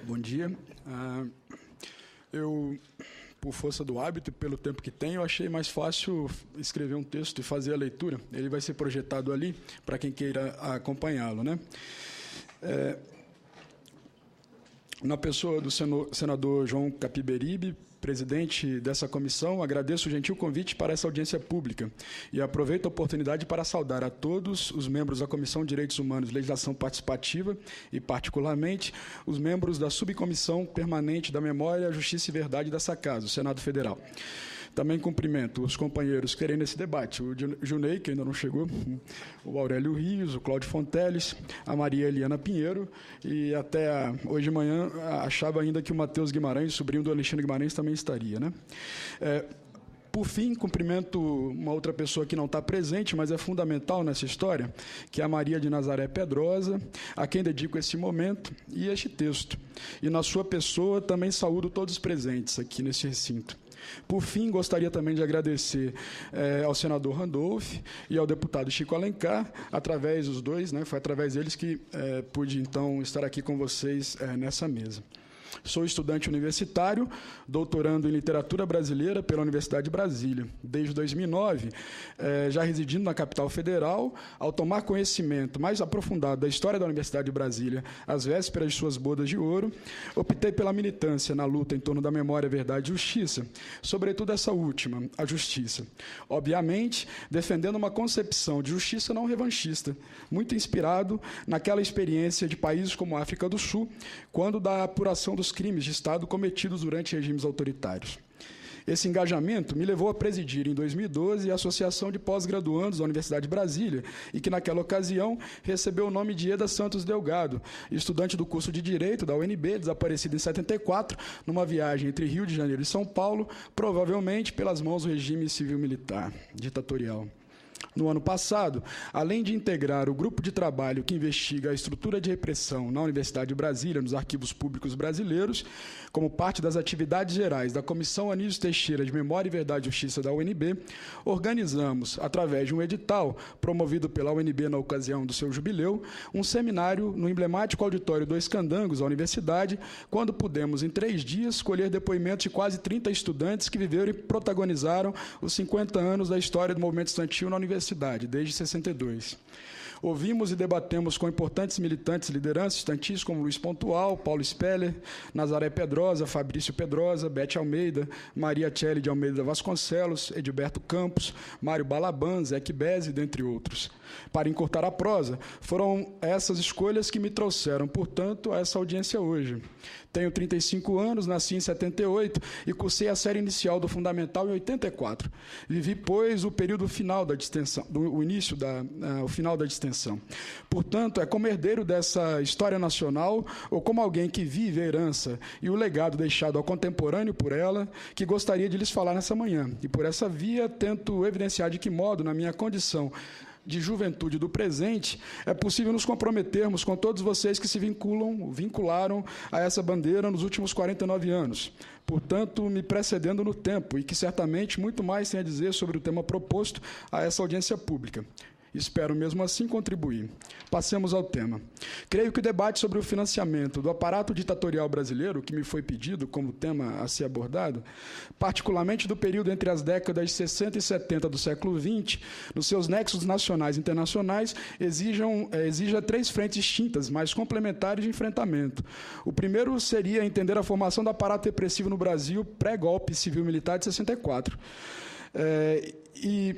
Bom dia. Eu, por força do hábito e pelo tempo que tenho, achei mais fácil escrever um texto e fazer a leitura. Ele vai ser projetado ali para quem queira acompanhá-lo, né? Na pessoa do senador João Capiberibe, presidente dessa comissão, agradeço o gentil convite para essa audiência pública e aproveito a oportunidade para saudar a todos os membros da Comissão de Direitos Humanos e Legislação Participativa e, particularmente, os membros da Subcomissão Permanente da Memória, Justiça e Verdade dessa Casa, o Senado Federal. Também cumprimento os companheiros que querem nesse debate, o Junei, que ainda não chegou, o Aurélio Rios, o Cláudio Fonteles, a Maria Eliana Pinheiro, e até hoje de manhã achava ainda que o Matheus Guimarães, sobrinho do Alexandre Guimarães, também estaria, né? Por fim, cumprimento uma outra pessoa que não está presente, mas é fundamental nessa história, que é a Maria de Nazaré Pedrosa, a quem dedico esse momento e este texto. E na sua pessoa também saúdo todos os presentes aqui nesse recinto. Por fim, gostaria também de agradecer ao senador Randolph e ao deputado Chico Alencar, através dos dois, né, foi através deles que pude, então, estar aqui com vocês nessa mesa. Sou estudante universitário, doutorando em literatura brasileira pela Universidade de Brasília. Desde 2009, já residindo na capital federal, ao tomar conhecimento mais aprofundado da história da Universidade de Brasília, às vésperas de suas bodas de ouro, optei pela militância na luta em torno da memória, verdade e justiça, sobretudo essa última, a justiça. Obviamente, defendendo uma concepção de justiça não revanchista, muito inspirado naquela experiência de países como a África do Sul, quando da apuração dos crimes de Estado cometidos durante regimes autoritários. Esse engajamento me levou a presidir, em 2012, a Associação de Pós-Graduandos da Universidade de Brasília, e que, naquela ocasião, recebeu o nome de Eda Santos Delgado, estudante do curso de Direito da UNB, desaparecida em 74, numa viagem entre Rio de Janeiro e São Paulo, provavelmente pelas mãos do regime civil-militar ditatorial. No ano passado, além de integrar o grupo de trabalho que investiga a estrutura de repressão na Universidade de Brasília, nos arquivos públicos brasileiros, como parte das atividades gerais da Comissão Anísio Teixeira de Memória, Verdade e Justiça da UNB, organizamos, através de um edital promovido pela UNB na ocasião do seu jubileu, um seminário no emblemático auditório Dois Candangos, da universidade, quando pudemos, em 3 dias, colher depoimentos de quase 30 estudantes que viveram e protagonizaram os 50 anos da história do movimento estudantil na universidade, desde 62. Ouvimos e debatemos com importantes militantes e lideranças estudantis como Luiz Pontual, Paulo Speller, Nazaré Pedrosa, Fabrício Pedrosa, Bete Almeida, Maria Tchelle de Almeida Vasconcelos, Edilberto Campos, Mário Balaban, Zé Bezzi, dentre outros. Para encurtar a prosa, foram essas escolhas que me trouxeram, portanto, a essa audiência hoje. Tenho 35 anos, nasci em 78 e cursei a série inicial do Fundamental em 84. Vivi, pois, o período final da distensão, o final da distensão. Portanto, é como herdeiro dessa história nacional ou como alguém que vive a herança e o legado deixado ao contemporâneo por ela, que gostaria de lhes falar nessa manhã. E por essa via, tento evidenciar de que modo, na minha condição de juventude do presente, é possível nos comprometermos com todos vocês que se vincularam a essa bandeira nos últimos 49 anos, portanto, me precedendo no tempo e que certamente muito mais tem a dizer sobre o tema proposto a essa audiência pública. Espero, mesmo assim, contribuir. Passemos ao tema. Creio que o debate sobre o financiamento do aparato ditatorial brasileiro, que me foi pedido como tema a ser abordado, particularmente do período entre as décadas de 60 e 70 do século XX, nos seus nexos nacionais e internacionais, exija 3 frentes distintas, mas complementares de enfrentamento. O primeiro seria entender a formação do aparato repressivo no Brasil pré-golpe civil-militar de 64. E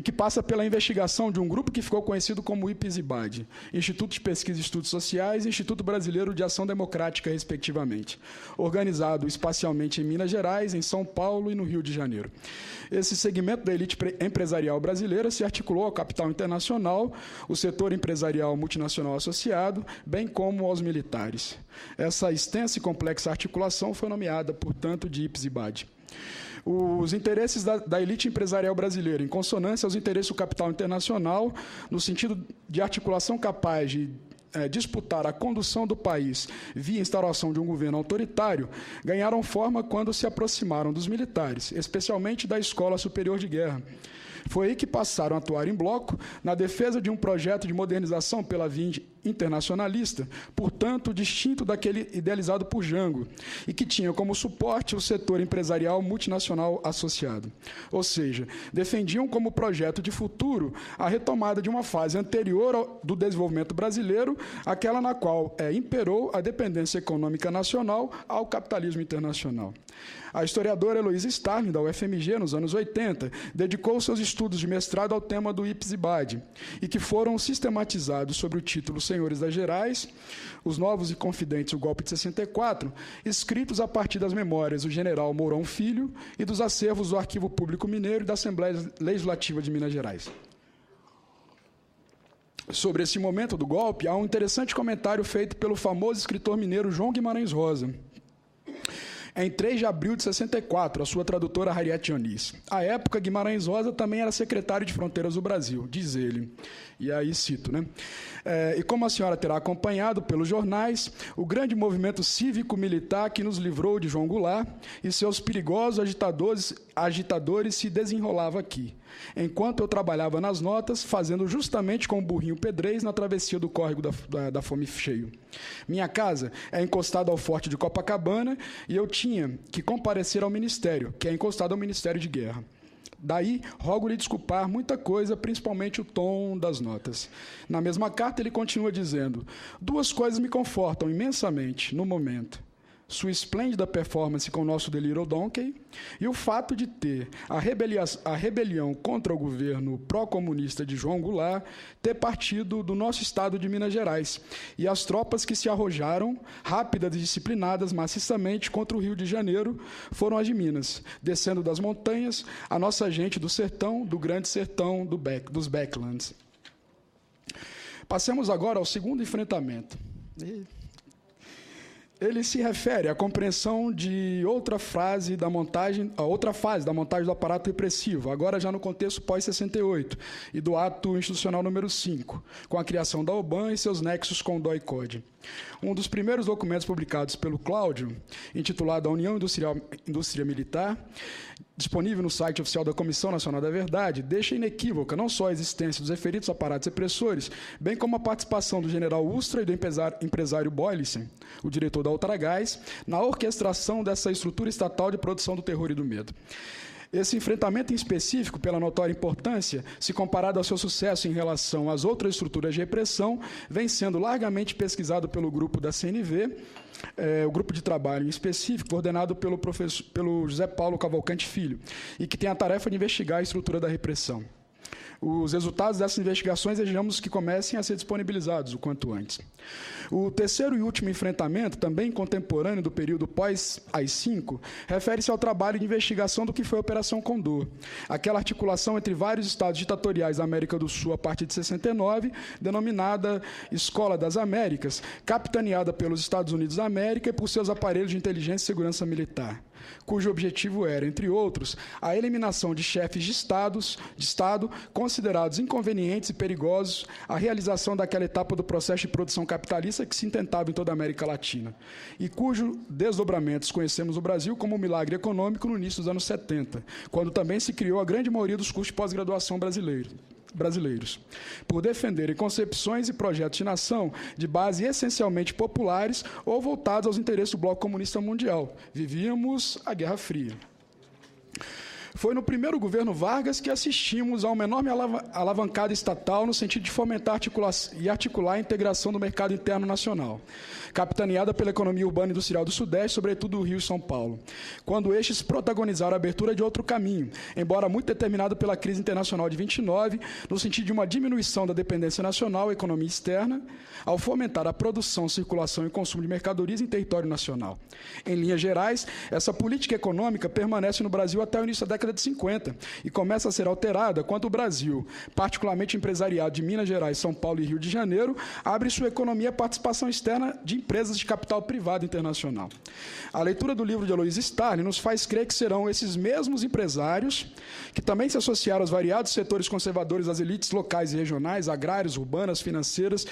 que passa pela investigação de um grupo que ficou conhecido como IPES-IBAD, Instituto de Pesquisa e Estudos Sociais e Instituto Brasileiro de Ação Democrática, respectivamente, organizado espacialmente em Minas Gerais, em São Paulo e no Rio de Janeiro. Esse segmento da elite empresarial brasileira se articulou ao capital internacional, o setor empresarial multinacional associado, bem como aos militares. Essa extensa e complexa articulação foi nomeada, portanto, de IPES-IBAD. Os interesses da elite empresarial brasileira, em consonância aos interesses do capital internacional, no sentido de articulação capaz de disputar a condução do país via instauração de um governo autoritário, ganharam forma quando se aproximaram dos militares, especialmente da Escola Superior de Guerra. Foi aí que passaram a atuar em bloco na defesa de um projeto de modernização pela via internacionalista, portanto, distinto daquele idealizado por Jango, e que tinha como suporte o setor empresarial multinacional associado. Ou seja, defendiam como projeto de futuro a retomada de uma fase anterior do desenvolvimento brasileiro, aquela na qual imperou a dependência econômica nacional ao capitalismo internacional. A historiadora Heloísa Starling, da UFMG, nos anos 80, dedicou seus estudos de mestrado ao tema do Ipsibad, e que foram sistematizados sob o título Senhores das Gerais, os Novos e Confidentes, o Golpe de 64, escritos a partir das memórias do general Mourão Filho e dos acervos do Arquivo Público Mineiro e da Assembleia Legislativa de Minas Gerais. Sobre esse momento do golpe, há um interessante comentário feito pelo famoso escritor mineiro João Guimarães Rosa, em 3 de abril de 64, a sua tradutora Harriet Dionis. À época, Guimarães Rosa também era secretário de Fronteiras do Brasil, diz ele. E aí cito, né? E como a senhora terá acompanhado pelos jornais, o grande movimento cívico-militar que nos livrou de João Goulart e seus perigosos agitadores se desenrolava aqui, enquanto eu trabalhava nas notas, fazendo justamente com o burrinho pedrez na travessia do córrego da Fome Cheio. Minha casa é encostada ao Forte de Copacabana e eu tinha que comparecer ao Ministério, que é encostado ao Ministério de Guerra. Daí, rogo-lhe desculpar muita coisa, principalmente o tom das notas. Na mesma carta, ele continua dizendo: 2 coisas me confortam imensamente no momento. Sua esplêndida performance com o nosso The Little Donkey e o fato de ter a rebelião contra o governo pró-comunista de João Goulart ter partido do nosso estado de Minas Gerais e as tropas que se arrojaram, rápidas e disciplinadas maciçamente contra o Rio de Janeiro, foram as de Minas, descendo das montanhas a nossa gente do sertão, do grande sertão dos Backlands. Passemos agora ao segundo enfrentamento. Ele se refere à compreensão de outra fase da montagem do aparato repressivo, agora já no contexto pós-68, e do ato institucional número 5, com a criação da OBAN e seus nexos com o DOI-CODE. Um dos primeiros documentos publicados pelo Cláudio, intitulado A União Indústria Militar, disponível no site oficial da Comissão Nacional da Verdade, deixa inequívoca não só a existência dos referidos aparatos repressores, bem como a participação do general Ustra e do empresário Boylissen, o diretor da Ultragás, na orquestração dessa estrutura estatal de produção do terror e do medo. Esse enfrentamento em específico, pela notória importância, se comparado ao seu sucesso em relação às outras estruturas de repressão, vem sendo largamente pesquisado pelo grupo da CNV, o grupo de trabalho em específico, coordenado pelo José Paulo Cavalcante Filho, e que tem a tarefa de investigar a estrutura da repressão. Os resultados dessas investigações desejamos que comecem a ser disponibilizados o quanto antes. O terceiro e último enfrentamento, também contemporâneo do período pós-AI-5, refere-se ao trabalho de investigação do que foi a Operação Condor, aquela articulação entre vários estados ditatoriais da América do Sul a partir de 69, denominada Escola das Américas, capitaneada pelos Estados Unidos da América e por seus aparelhos de inteligência e segurança militar, cujo objetivo era, entre outros, a eliminação de chefes de Estado considerados inconvenientes e perigosos, a realização daquela etapa do processo de produção capitalista que se intentava em toda a América Latina, e cujo desdobramentos conhecemos no Brasil como um milagre econômico no início dos anos 70, quando também se criou a grande maioria dos cursos de pós-graduação brasileiros, por defenderem concepções e projetos de nação de base essencialmente populares ou voltados aos interesses do bloco comunista mundial. Vivíamos a Guerra Fria. Foi no primeiro governo Vargas que assistimos a uma enorme alavancada estatal no sentido de fomentar e articular a integração do mercado interno nacional, capitaneada pela economia urbana e industrial do Sudeste, sobretudo do Rio e São Paulo, quando estes protagonizaram a abertura de outro caminho, embora muito determinado pela crise internacional de 29, no sentido de uma diminuição da dependência nacional à economia externa, ao fomentar a produção, circulação e consumo de mercadorias em território nacional. Em linhas gerais, essa política econômica permanece no Brasil até o início da década de 50 e começa a ser alterada quando o Brasil, particularmente empresariado de Minas Gerais, São Paulo e Rio de Janeiro, abre sua economia à participação externa de empresas de capital privado internacional. A leitura do livro de Heloísa Starling nos faz crer que serão esses mesmos empresários que também se associaram aos variados setores conservadores das elites locais e regionais, agrárias, urbanas, financeiras,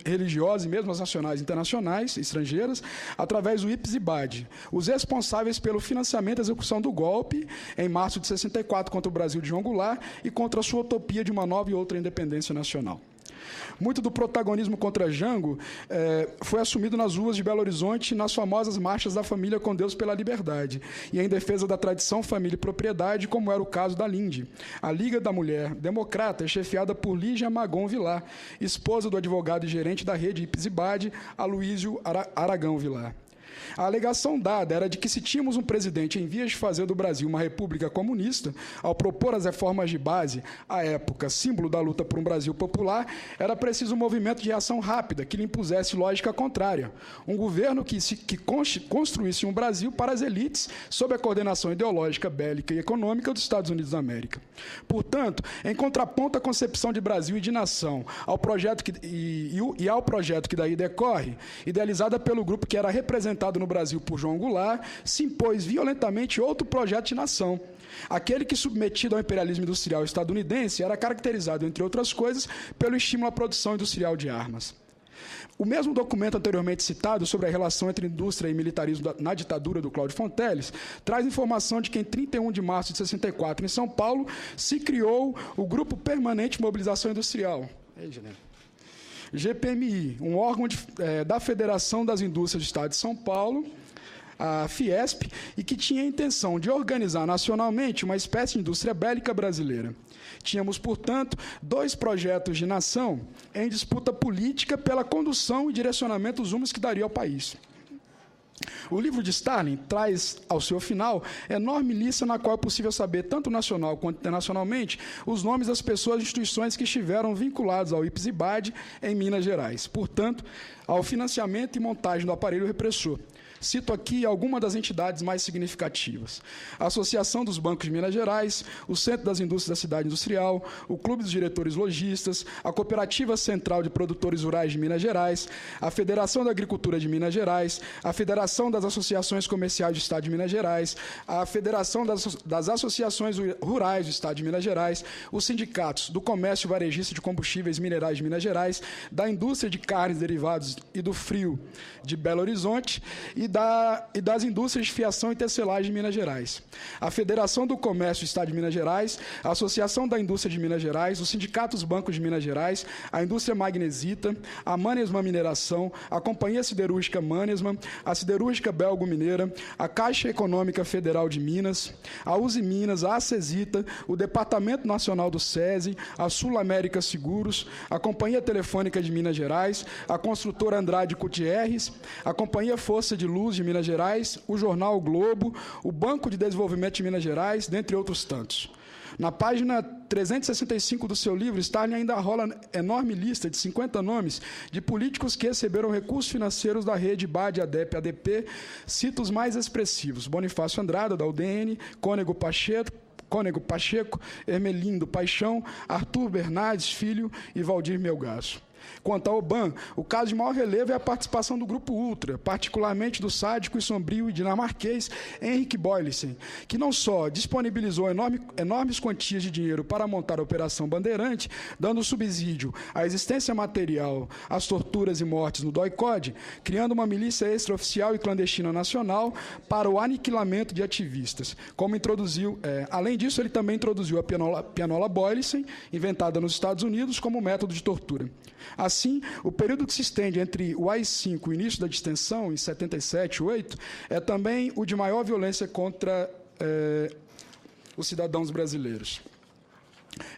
religiosas e mesmo as nacionais, internacionais, estrangeiras, através do Ipsibad, os responsáveis pelo financiamento e execução do golpe em março de de 64 contra o Brasil de João Goulart e contra a sua utopia de uma nova e outra independência nacional. Muito do protagonismo contra Jango foi assumido nas ruas de Belo Horizonte nas famosas marchas da família com Deus pela Liberdade e em defesa da tradição, família e propriedade, como era o caso da Linde, a Liga da Mulher Democrata, chefiada por Lígia Magon Vilar, esposa do advogado e gerente da rede Ipsibade, Aloísio Aragão Vilar. A alegação dada era de que, se tínhamos um presidente em vias de fazer do Brasil uma república comunista, ao propor as reformas de base, à época símbolo da luta por um Brasil popular, era preciso um movimento de reação rápida que lhe impusesse lógica contrária. Um governo que construísse um Brasil para as elites, sob a coordenação ideológica, bélica e econômica dos Estados Unidos da América. Portanto, em contraponto à concepção de Brasil e de nação, ao projeto ao projeto que daí decorre, idealizada pelo grupo que era representado no Brasil por João Goulart, se impôs violentamente outro projeto de nação. Aquele que, submetido ao imperialismo industrial estadunidense, era caracterizado, entre outras coisas, pelo estímulo à produção industrial de armas. O mesmo documento anteriormente citado sobre a relação entre indústria e militarismo na ditadura do Cláudio Fonteles traz informação de que, em 31 de março de 64, em São Paulo, se criou o Grupo Permanente de Mobilização Industrial. GPMI, um órgão da Federação das Indústrias do Estado de São Paulo, a Fiesp, e que tinha a intenção de organizar nacionalmente uma espécie de indústria bélica brasileira. Tínhamos, portanto, dois projetos de nação em disputa política pela condução e direcionamento dos rumos que daria ao país. O livro de Stalin traz, ao seu final, enorme lista na qual é possível saber, tanto nacional quanto internacionalmente, os nomes das pessoas e instituições que estiveram vinculados ao Ipsibade em Minas Gerais, portanto, ao financiamento e montagem do aparelho repressor. Cito aqui algumas das entidades mais significativas: a Associação dos Bancos de Minas Gerais, o Centro das Indústrias da Cidade Industrial, o Clube dos Diretores Lojistas, a Cooperativa Central de Produtores Rurais de Minas Gerais, a Federação da Agricultura de Minas Gerais, a Federação das Associações Comerciais do Estado de Minas Gerais, a Federação das Associações Rurais do Estado de Minas Gerais, os sindicatos do Comércio Varejista de Combustíveis Minerais de Minas Gerais, da Indústria de Carnes, Derivados e do Frio de Belo Horizonte e das indústrias de fiação e tecelagem de Minas Gerais, a Federação do Comércio do Estado de Minas Gerais, a Associação da Indústria de Minas Gerais, o Sindicato dos Bancos de Minas Gerais, a Indústria Magnesita, a Mannesmann Mineração, a Companhia Siderúrgica Mannesmann, a Siderúrgica Belgo-Mineira, a Caixa Econômica Federal de Minas, a Uzi Minas, a Acesita, o Departamento Nacional do SESI, a Sul América Seguros, a Companhia Telefônica de Minas Gerais, a Construtora Andrade Gutierrez, a Companhia Força de Luz de Minas Gerais, o Jornal o Globo, o Banco de Desenvolvimento de Minas Gerais, dentre outros tantos. Na página 365 do seu livro, Stalin ainda rola enorme lista de 50 nomes de políticos que receberam recursos financeiros da rede BAD, ADEP, ADP. Cito os mais expressivos: Bonifácio Andrada, da UDN, Cônego Pacheco, Hermelindo Paixão, Arthur Bernardes Filho e Valdir Melgaço. Quanto ao OBAN, o caso de maior relevo é a participação do Grupo Ultra, particularmente do sádico e sombrio e dinamarquês Henrik Boylissen, que não só disponibilizou enormes quantias de dinheiro para montar a Operação Bandeirante, dando subsídio à existência material, às torturas e mortes no DOI-CODE, criando uma milícia extraoficial e clandestina nacional para o aniquilamento de ativistas. Além disso, ele também introduziu a pianola Boylissen, inventada nos Estados Unidos, como método de tortura. Assim, o período que se estende entre o AI-5 e o início da distensão, em 77 e 8, é também o de maior violência contra os cidadãos brasileiros.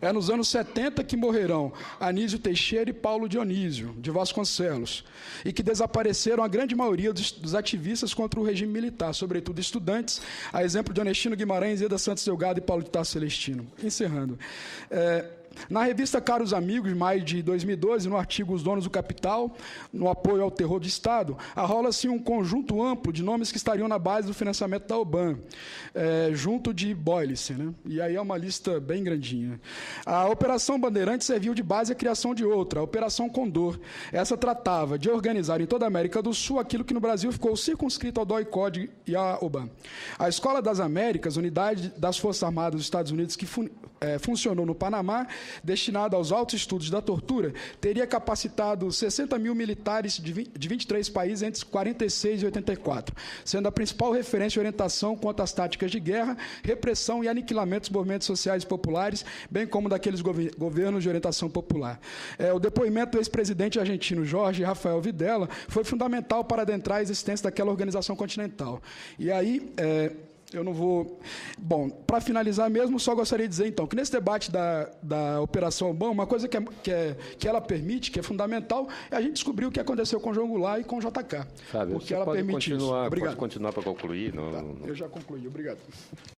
É nos anos 70 que morrerão Anísio Teixeira e Paulo Dionísio, de Vasconcelos, e que desapareceram a grande maioria dos ativistas contra o regime militar, sobretudo estudantes, a exemplo de Onestino Guimarães, Eda Santos Delgado e Paulo de Tarso Celestino. Encerrando. Na revista Caros Amigos, de maio de 2012, no artigo Os Donos do Capital, no apoio ao terror de Estado, arrola-se um conjunto amplo de nomes que estariam na base do financiamento da OBAN, junto de Boylissen, né? E aí é uma lista bem grandinha. A Operação Bandeirante serviu de base à criação de outra, a Operação Condor. Essa tratava de organizar em toda a América do Sul aquilo que no Brasil ficou circunscrito ao DOI-CODE e à OBAN. A Escola das Américas, unidade das Forças Armadas dos Estados Unidos que funcionou no Panamá, destinada aos altos estudos da tortura, teria capacitado 60 mil militares de 23 países entre 46 e 84, sendo a principal referência e orientação quanto às táticas de guerra, repressão e aniquilamento dos movimentos sociais populares, bem como daqueles governos de orientação popular. O depoimento do ex-presidente argentino Jorge Rafael Videla foi fundamental para adentrar a existência daquela organização continental. E aí, eu não vou... Bom, para finalizar mesmo, só gostaria de dizer, então, que nesse debate da Operação Obama, uma coisa que ela permite, que é fundamental, é a gente descobrir o que aconteceu com João Goulart e com o JK. Fábio, porque ela permite isso. Obrigado. Pode continuar para concluir? Tá, eu já concluí. Obrigado.